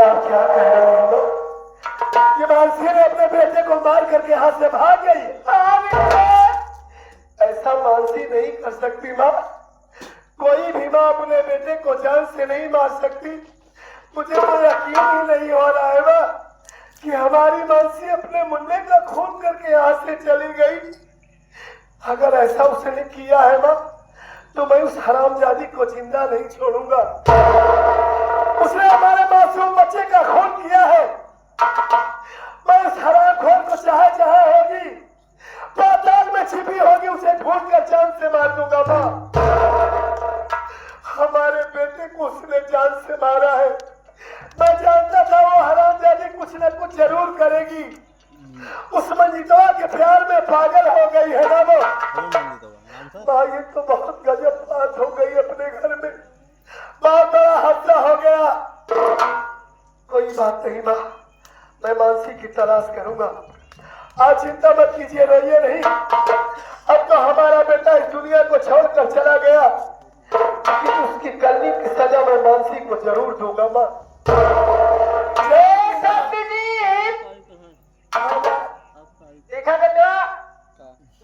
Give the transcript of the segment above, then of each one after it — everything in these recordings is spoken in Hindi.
आप क्या कह रहे हैं लोग? ये मानसी ने अपने बेटे को मार करके हाथ से भाग गई। ऐसा मानसी नहीं कर सकती माँ। कोई भी माँ अपने बेटे को जान से नहीं मार सकती। मुझे तो यकीन ही नहीं हो रहा है माँ कि हमारी मानसी अपने मुन्ने का खून करके यहाँ से चली गई। अगर ऐसा उसने किया है माँ तो मैं उस हरामजादी को जिंदा नहीं छोड़ूंगा। उसने हमारे मासूम बच्चे का खून किया है। मैं उस हरामखोर को चाहे होगी पाताल में छिपी होगी उसे ढूंढ कर जान से मार दूंगा माँ। हमारे बेटे को उसने जान से मारा है। मैं जानता था वो हरामजादी कुछ न कुछ जरूर करेगी। उस मंजितवा के प्यार में पागल हो गई है ना वो। माँ ये तो बहुत गजब बात हो गई अपने घर में। बहुत बड़ा हादसा हो गया। कोई बात नहीं माँ, मैं मानसी की तलाश करूंगा। आज चिंता मत कीजिए, रोइए नहीं। अब तो हमारा बेटा इस दुनिया को छोड़कर चला गया, लेकिन उसकी करनी की सजा मैं मानसी को जरूर दूंगा माँ। देखा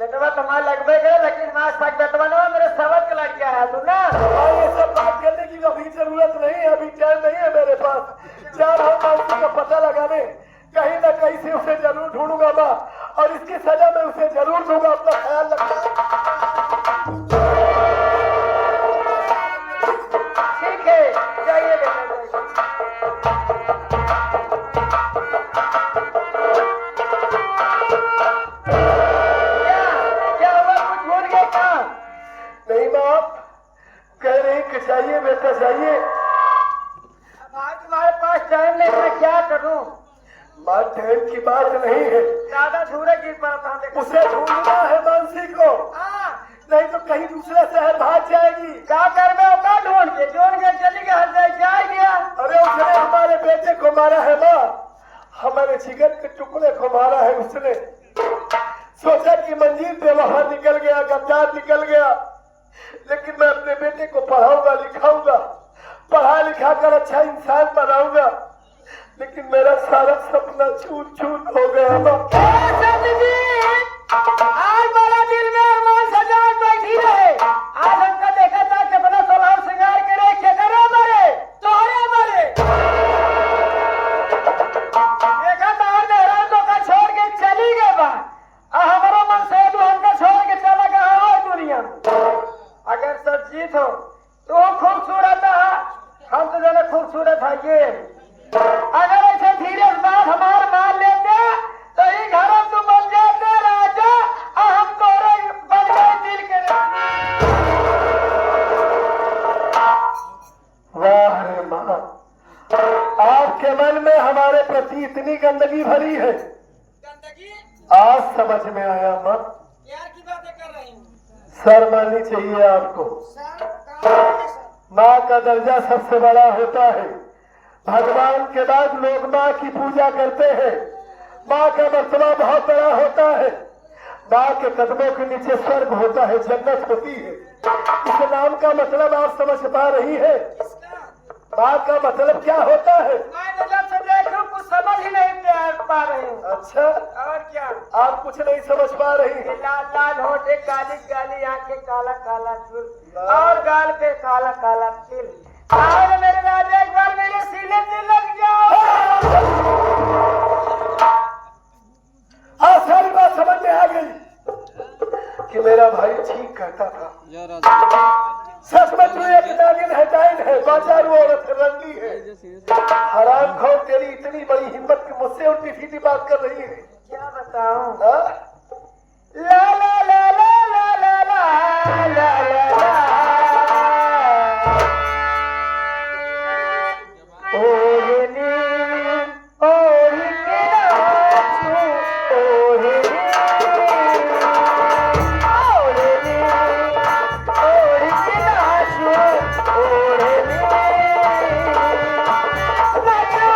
बेटवा तुम्हारा लगभग है, लेकिन माँ तक बेटवा ना मेरे सबक लग गया है। तू ना ये सब बात करने की अभी जरूरत नहीं है, अभी टाइम नहीं है मेरे पास। जा रहा हूँ मानसी का पता लगाने। कहीं ना कहीं से उसे जरूर ढूंढूंगा माँ, और इसकी सजा मैं उसे जरूर दूंगा। अपना ख्याल रखना। ठीक है, जाइए बेटा। क्या हुआ, कुछ भूल गए क्या? नहीं माँ, कह रही कि जाइए बेटा जाइए। भाई तुम्हारे पास टाइम नहीं, मैं क्या करूं? माँ टाइम की बात नहीं है, ज्यादा धूरे गिर पड़ा था। उसे ढूंढना है मानसी को, नहीं तो कहीं दूसरे शहर भाग जाएगी। क्या कर मैं का ढूंढ के चली गई जाएगी। अरे उसने हमारे बेटे को मारा है माँ, हमारे जिगर के टुकड़े को मारा है उसने। सोचा कि मंजीर बेवफा निकल गया, गद्दार निकल गया, लेकिन मैं अपने बेटे को पढ़ाऊंगा लिखाऊंगा, पढ़ा लिखा कर अच्छा इंसान बनाऊंगा। लेकिन मेरा सारा सपना छूट हो गया माँ। आज बड़ा दिल में अरमान सजाए बैठी रहे। आज हमका देखा था कि बड़ा सोलह श्रृंगार करे केकरे मरे तोहरे मरे। देखा था मेहरान तो का छोड़ के चली गए बा। हमारा मन से हमका छोड़ के चला गया और दुनिया में। अगर सब जीत हो तो खूबसूरत है, हम तो ज्यादा खूबसूरत है ये। अगर ऐसे धीरे बात हमार मान लेते तो ही घर तू बन जाते राजा, और हम तोरे बन गए दिल के। वाह रे माँ, आपके मन में हमारे प्रति इतनी गंदगी भरी है। गंदगी आज समझ में आया माँ। प्यार की बातें कर रही हूँ। शर्मानी चाहिए आपको। माँ का दर्जा सबसे बड़ा होता है। भगवान के बाद लोग माँ की पूजा करते हैं। माँ का मर्तबा बहुत बड़ा होता है। माँ के कदमों के नीचे स्वर्ग होता है, जन्नत होती है। इस नाम का मतलब आप समझ पा रही है? माँ का मतलब क्या होता है? मैं जब से देख रहा हूँ कुछ समझ ही नहीं पा रही हूँ। अच्छा, और क्या? आप कुछ नहीं समझ पा रही? लाल लाल होठे, काली काली आंखें, काला काला चूल, और गाल पे काला काला तिल। आओ मेरे राजा, एक बार मेरे सीने से लग जाओ। हाँ, सारी बात समझ में आ गई कि मेरा भाई ठीक कहता था। सच में तू एक नागिन है, डाइन है, बाजारू औरत रंडी है। हरामखोर, तेरी इतनी बड़ी हिम्मत कि मुझसे उल्टी सीधी बात कर रही है। क्या बताऊं? हाँ? ला ला ला ला ला ला ला ला ला। ओढ़नी ओढ़ के नाचूं, ओढ़नी ओढ़नी ओढ़ के नाचूं, ओढ़नी नाचो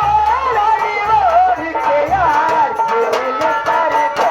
ओढ़नी ओढ़ के यार दिल करता।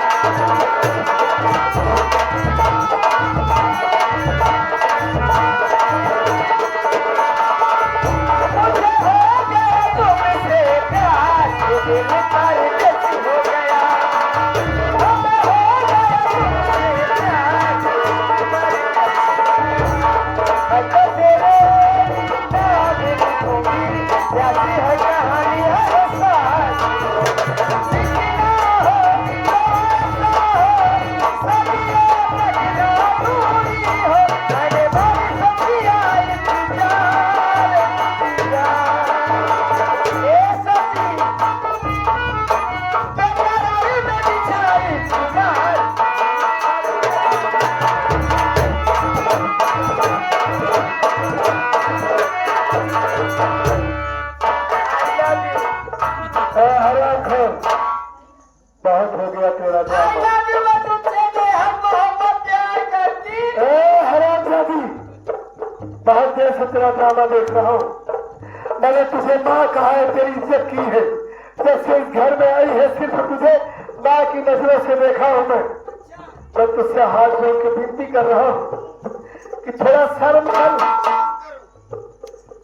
हराम खोर, बहुत हो गया तेरा ड्रामा। मैं तुमसे बेहद मोहब्बत प्यार करती। हरामजादी, बहुत देर से तेरा ड्रामा देख रहा हूँ। मैंने तुझे माँ कहा है, तेरी इज्जत की है। जब से इस घर में आई है सिर्फ तुझे माँ की नजरों से देखा हूँ मैं तुझसे हाथ जोड़ के विनती कर रहा हूँ कि थोड़ा शर्म कर।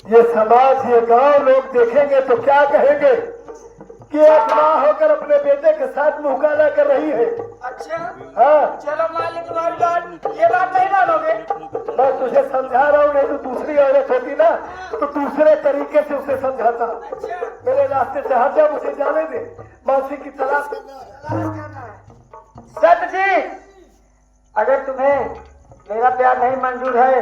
ये समाज, ये गांव लोग देखेंगे तो क्या कहेंगे कि एक माँ होकर अपने बेटे के साथ मुकाबला कर रही है। अच्छा, हाँ, चलो मालिक तुम्हारी बात, ये बात नहीं मानोगे? मैं तुझे समझा रहा हूँ, नहीं तो दूसरी औरत होती ना तो दूसरे तरीके से उसे समझाता। अच्छा, मेरे रास्ते से हट जा, मुझे जाने दे। मानसी की तलाश करना। सत जी, अगर तुम्हें मेरा प्यार नहीं मंजूर है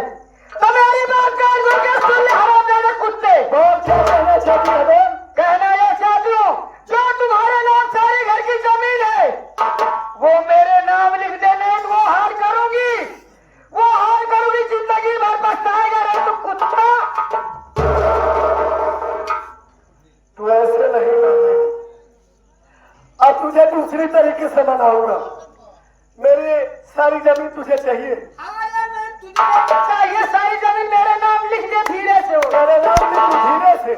तो मेरी बात कान खोल के सुन ले हरामजादे कुत्ते। बहुत क्या कहना चाहती है बहन? कहना यह चाहती हूँ, जो तुम्हारे नाम सारे घर की जमीन है वो मेरे नाम लिख देने, वो हार करूंगी, वो हार करूंगी, जिंदगी भर पछताएगा रे तू कुत्ता। तू ऐसे नहीं मानेगी। अब तुझे दूसरी तरीके से मनाऊंगा। मेरी सारी जमीन तुझे चाहिए। चाहिए सारी जमीन मेरे नाम लिख दे, धीरे से हो। मेरे नाम लिख धीरे से।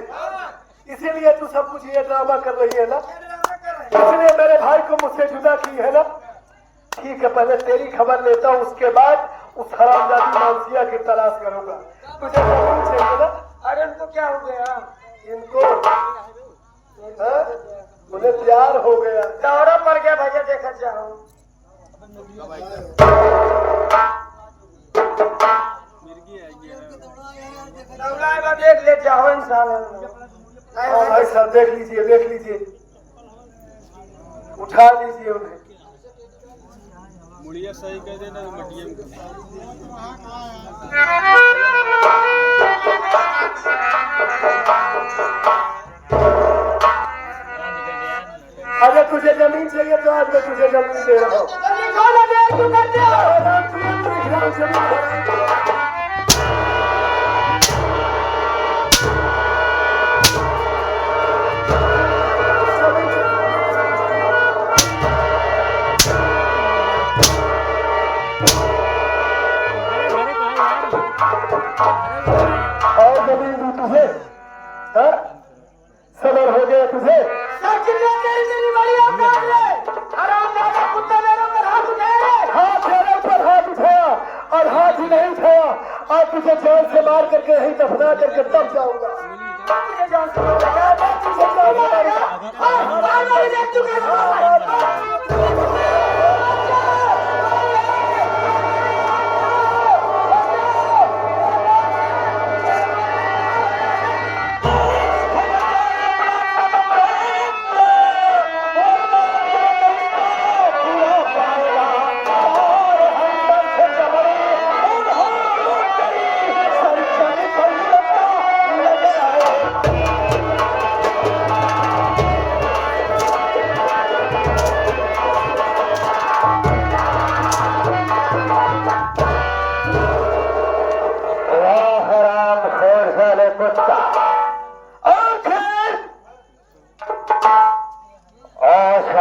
इसीलिए तू सब कुछ ये ड्रामा कर रही है ना, इसलिए मेरे भाई को मुझसे जुदा की है ना। ठीक है, पहले तेरी खबर लेता हूँ, उसके बाद उस हरामजादी मानसिया की तलाश करूंगा। तुझे जमीन चाहिए ना? अरे उनको क्या हो गया? इनको हाँ? उन्हें प्यार हो गया। दौरा पड़ गया भैया, देखा जाओ। देख ले जाओ इंसान। हाँ भाई साहब, देख लीजिए, देख लीजिए, उठा लीजिए उन्हें। मुड़िया सही कह देना तो मटिया में अगर तुझे जमीन चाहिए तो आज मैं तुझे जमीन दे रहा हूँ। और जमीन दी तुझे? हाँ? सबर हो गया तुझे? हाथ तेरे ऊपर हाथ उठाया और हाथ ही नहीं उठाया और तुझे जान से मार करके यही दफना करके तब जाऊंगा।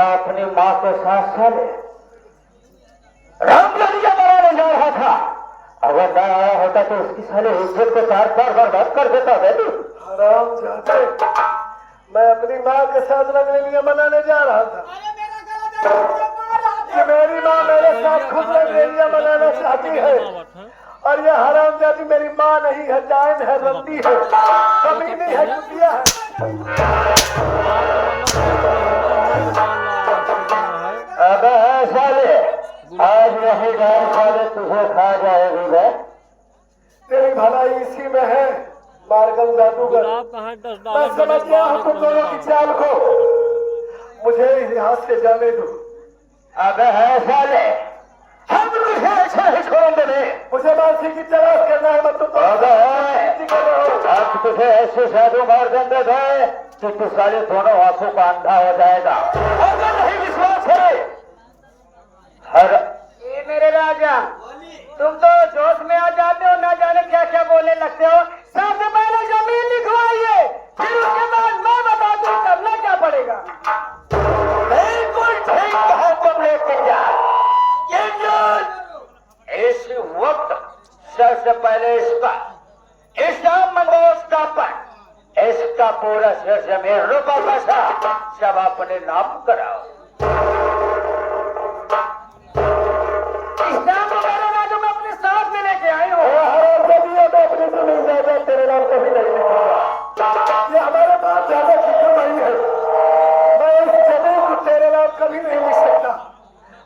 अपनी माँ के साथ साले रामगढ़िया बनाने जा रहा था। अगर ना आया होता तो उसकी साले इज्जत को चार चार बर्बाद कर देता है। हराम जाते, मैं अपनी माँ के साथ रंगरेलियां मनाने जा रहा था कि मेरी माँ मेरे साथ खुद रंगरेलियां मनाना चाहती है और ये हराम जाती मेरी माँ नहीं है, डायन है, रंडी है, कमीनी है, कुतिया है। अबे साले, आज नहीं जान साले तुझे खा जाएगी बे। तेरी भलाई इसी में है मार्गल जादूगर। मैं समझ गया हूँ तुम दोनों की चाल को, मुझे यहाँ से जाने दो। अबे है साले, हम तुझे ऐसे नहीं छोड़ेंगे। मुझे मानसी की तलाश करना है, मैं तुमको अब तुझे ऐसे जादू मार देंगे गए कि तू साले दोनों आंखों का अंधा हो जाएगा। अगर नहीं विश्वास है हर ये मेरे राजा, तुम तो जोश में आ जाते हो, ना जाने क्या क्या बोलने लगते हो। सबसे पहले जमीन का पूरा जमीन रुपा पैसा सब अपने नाम कराओ। इस्लाम वगैरह ना जो मैं अपने साथ में लेके आई हूँ। मैं अपनी जमीन जायदाद तेरे नाम कभी नहीं लिखूंगा। ये हमारे पास ज्यादा की कमाई है। मैं इस जमीन को तेरे नाम कभी नहीं लिख सकता।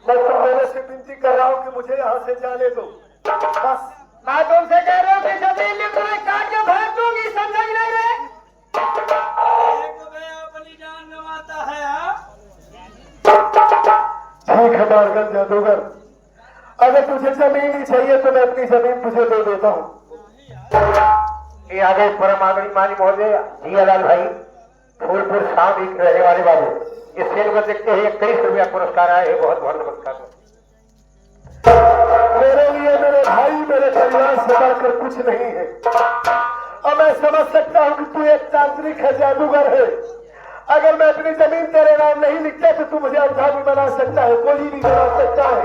मैं तुम मेरे से विनती कर रहा हूँ कि मुझे यहाँ से जाने दो बस। मैं तुमसे कह रहा हूँ कि जमीन लिख तुम्हें काट के फेंक दूंगी, समझा ही नहीं रे? अपनी जान गंवाता है। हाँ ठीक है मारगन जादूगर, अगर तुझे जमीन ही चाहिए तो मैं अपनी जमीन तुझे दे देता हूँ। ये आगे परमाणु मानी महोदय जियालाल भाई फूलपुर शाम एक रहने वाले बाबू इस खेल को देखते हैं 21 रुपया पुरस्कार आए हैं। बहुत बहुत नमस्कार। मेरे लिए मेरे भाई मेरे परिवार से बढ़कर कुछ नहीं है। अब मैं समझ सकता हूँ कि तू एक तांत्रिक है, जादूगर है। अगर मैं अपनी जमीन तेरे नाम नहीं लिखता तो तू मुझे अंधा भी बना सकता है, गोली भी बना सकता है।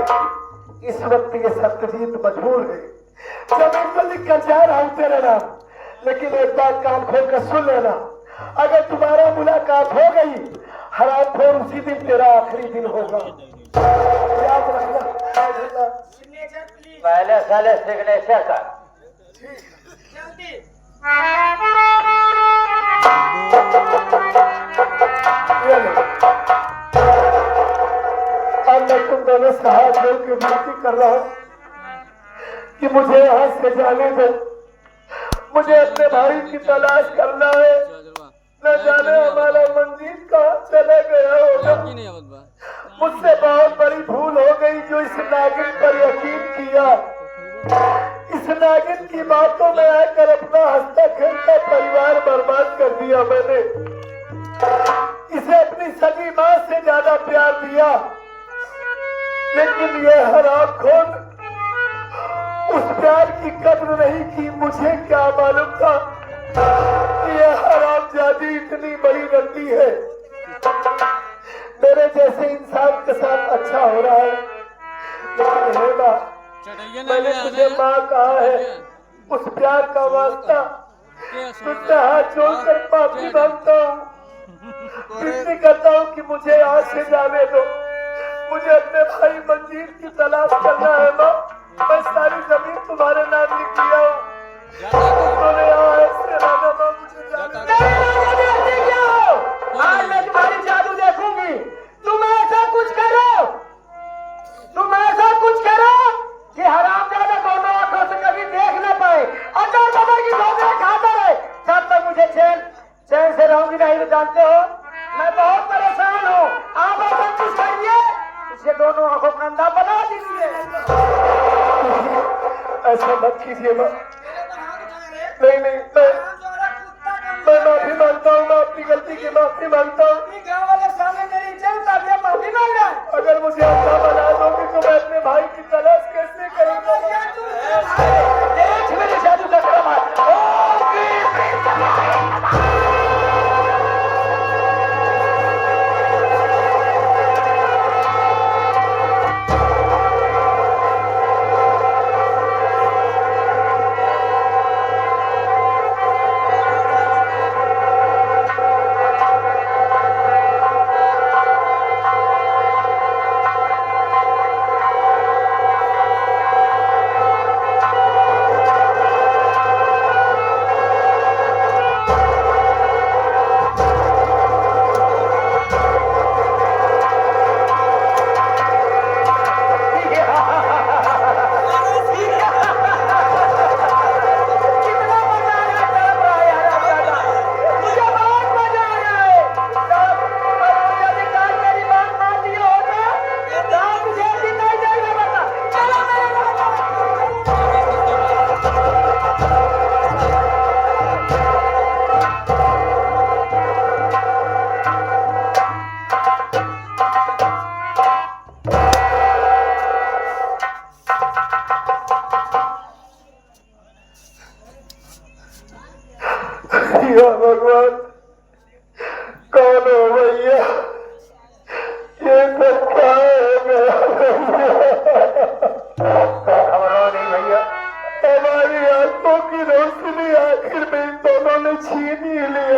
इस वक्त ये सत्यजीत मजबूर है, जमीन पर लिख कर जा रहा हूँ तेरे नाम। लेकिन एक बात कान खोल कर सुन लेना, अगर तुम्हारा मुलाकात हो गई हरामखोर उसी दिन तेरा आखिरी दिन होगा, याद रखना। पहले साले सिग्नेचर का अब मैं तुम दोनों से हाथ जोड़ के विनती कर रहा हूँ कि मुझे यहाँ से जाने दो। मुझे अपने भाई की तलाश करना है। न जाने हमारा मंजीत कहाँ चला गया होगा। मुझसे बहुत बड़ी भूल हो गई जो इस नागिन पर यकीन किया। इस नागिन की बातों में आकर अपना हंसता खेलता परिवार बर्बाद कर दिया मैंने। इसे अपनी सगी माँ से ज्यादा प्यार दिया, लेकिन ये हरामखोर उस प्यार की कद्र नहीं की। मुझे क्या मालूम था कि यह हरामजादी इतनी बड़ी गलती है। मेरे जैसे इंसान के साथ अच्छा हो रहा है, लेकिन है माँ, मैंने तुझे माँ कहा है, उस प्यार का वास्ता तुझसे हाथ जोड़कर माफी मांगता हूँ। विनती करता हूँ कि मुझे यहाँ से जाने दो। मुझे अपने भाई मंजीर की तलाश करना है माँ। मैं सारी जमीन तुम्हारे नाम लिख दिया हूँ। तुमने यहाँ ऐसे रहना माँ, मुझे जाने दो। आज मैं तुम्हारी जादू देखूंगी। तुम ऐसा कुछ करो, तुम ऐसा कुछ करो कि हरामजादा दोनों आंखों से कभी देख न पाए। अगर बाबा की ठोकरें खाता रहे तब तक मुझे चैन से रहूंगी नहीं। तो जानते हो मैं बहुत परेशान हूँ। आप ऐसा कुछ करिए, इसे दोनों आंखों का अंधा बना दीजिए। ऐसा मत कीजिए माँ। नहीं नहीं, मैं माफी मांगता हूँ। मैं अपनी गलती की माफी मांगता हूँ। गाँव वाले सामने मेरी इज्जत अब ये माफी मांग रहा है। अगर मुझे अंधा बना दोगे तो मैं अपने भाई की तलाश कैसे करूँगा? देख मेरे जादू का कमाल। या भगवान, कौन हो भैया? ये सब क्या है मेरा भैया? खबरों नहीं भैया। हमारी आंखों की रोशनी आखिर में इन दोनों ने छीन ही लिया।